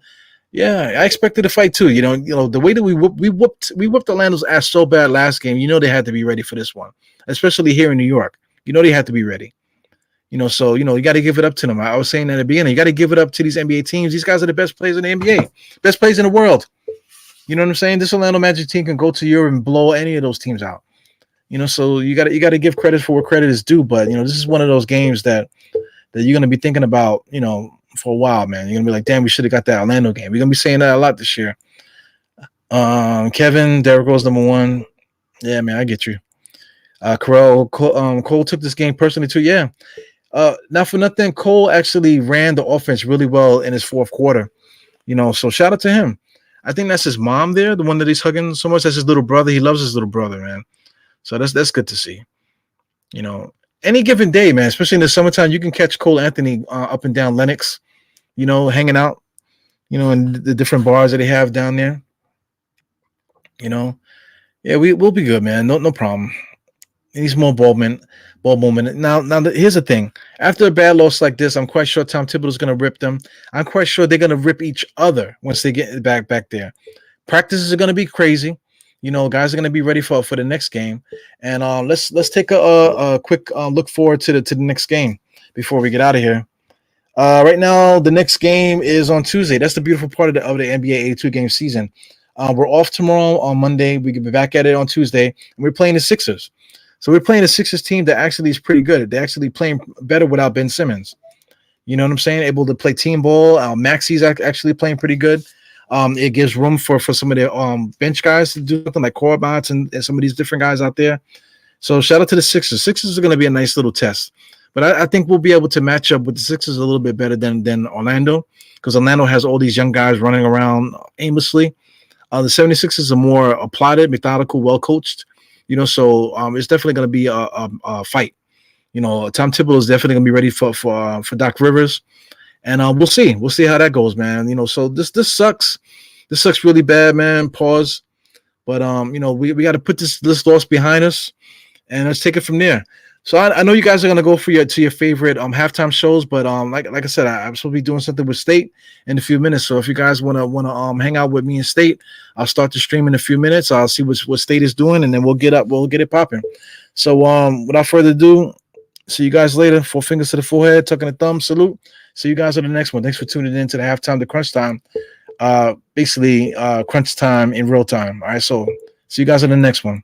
Yeah, I expected a fight too. The way that we whipped Orlando's ass so bad last game. They had to be ready for this one, especially here in New York. They had to be ready. So you got to give it up to them. I was saying at the beginning, you got to give it up to these NBA teams. These guys are the best players in the NBA, best players in the world. You know what I'm saying? This Orlando Magic team can go to Europe and blow any of those teams out. So you got to give credit for where credit is due. But this is one of those games that you're gonna be thinking about, for a while, man. You're gonna be like, damn, we should have got that Orlando game. We're gonna be saying that a lot this year. Kevin, Derrick Rose #1. Yeah, man, I get you. Cole took this game personally too. Yeah. Not for nothing, Cole actually ran the offense really well in his fourth quarter. So shout out to him. I think that's his mom there, the one that he's hugging so much. That's his little brother. He loves his little brother, man. So that's good to see. Any given day, man, especially in the summertime, you can catch Cole Anthony up and down Lenox, hanging out, in the different bars that they have down there. Yeah, we'll be good, man. No problem. He needs more ball movement. Now, here's the thing. After a bad loss like this, I'm quite sure Tom Thibodeau is going to rip them. I'm quite sure they're going to rip each other once they get back there. Practices are going to be crazy. Guys are going to be ready for the next game. And let's take a quick look forward to the next game before we get out of here. Right now, the next game is on Tuesday. That's the beautiful part of the NBA 82 game season. We're off tomorrow on Monday. We can be back at it on Tuesday. And we're playing the Sixers. So we're playing a Sixers team that actually is pretty good. They're actually playing better without Ben Simmons. You know what I'm saying? Able to play team ball. Maxi's actually playing pretty good. It gives room for some of their bench guys to do something like Corbats and some of these different guys out there. So shout out to the Sixers. Sixers are going to be a nice little test. But I think we'll be able to match up with the Sixers a little bit better than Orlando, because Orlando has all these young guys running around aimlessly. The 76ers are more applauded, methodical, well-coached. So it's definitely going to be a fight. Tom Thibodeau is definitely going to be ready for Doc Rivers, and we'll see. We'll see how that goes, man. So this sucks. This sucks really bad, man. Pause. But we got to put this loss behind us, and let's take it from there. So I know you guys are gonna go for your favorite halftime shows, but like I said, I'm supposed to be doing something with State in a few minutes. So if you guys wanna hang out with me in State, I'll start the stream in a few minutes. I'll see what State is doing, and then we'll get it popping. So without further ado, see you guys later. 4 fingers to the forehead, tucking a thumb, salute. See you guys on the next one. Thanks for tuning in to the halftime, the crunch time. Basically crunch time in real time. All right, so see you guys on the next one.